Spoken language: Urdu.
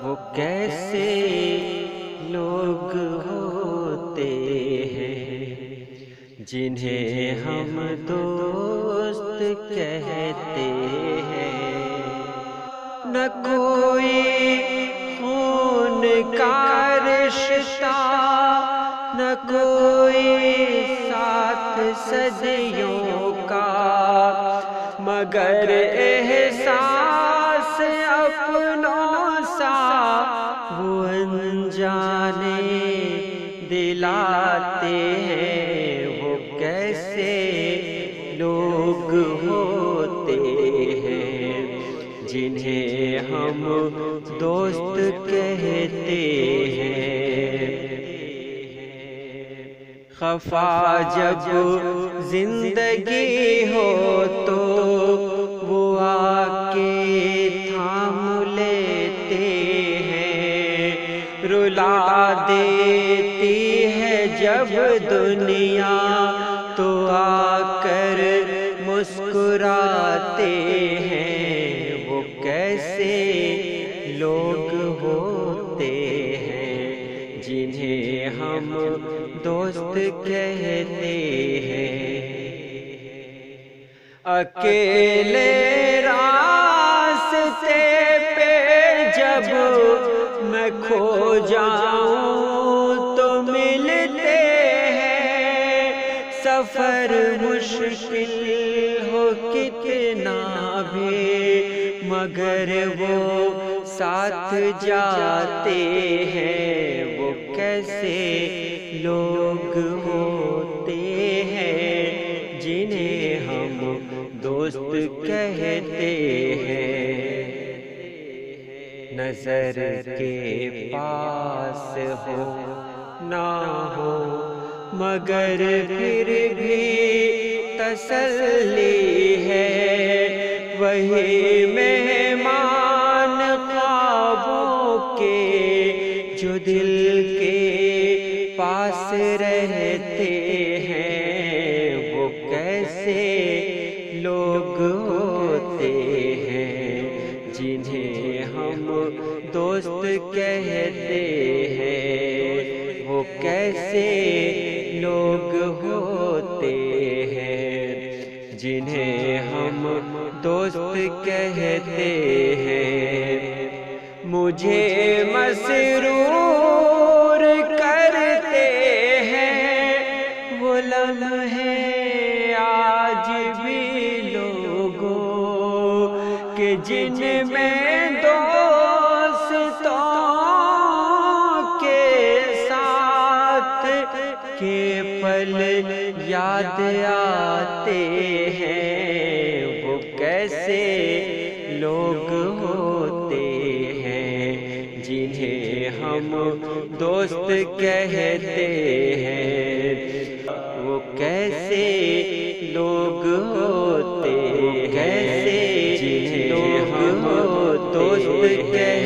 وہ کیسے لوگ ہوتے ہیں جنہیں ہم دوست کہتے ہیں، نہ کوئی خون کا رشتہ، نہ کوئی ساتھ صدیوں کا، مگر احساس اپنوں سا وہ انجانے دلاتے ہیں۔ وہ کیسے لوگ ہوتے ہیں جنہیں ہم دوست کہتے ہیں، خفا جب زندگی ہو تو وہ آ کے تھام لیتے ہیں، رلا دیتی ہے جب دنیا تو آ کر مسکراتے ہیں۔ وہ کیسے لوگ ہوتے ہیں جنہیں ہم دوست کہتے ہیں، اکیلے راستے پہ جب میں کھو جاؤں تو ملتے ہیں، سفر مشکل ہو کتنا بھی مگر وہ ساتھ جاتے ہیں۔ وہ کیسے لوگ ہوتے ہیں جنہیں ہم دوست کہتے ہیں، نظر کے پاس ہو نہ ہو مگر پھر بھی تسلی ہے، وہی مہمان خوابوں کے جو دل کے پاس رہتے ہیں۔ وہ کیسے لوگ ہوتے ہیں جنہیں ہم دوست کہتے ہیں، وہ کیسے لوگ ہوتے ہیں جنہیں ہم دوست کہتے ہیں۔ مجھے مسرور کرتے ہیں وہ لمحے آج بھی لوگوں کہ جن میں دوستوں کے ساتھ کے پل یاد آتے ہیں۔ وہ کیسے لوگ ہوتے ہیں جنہیں ہم دوست کہتے ہیں، وہ کیسے لوگ ہوتے ہیں جنہیں ہم دوست کہتے ہیں۔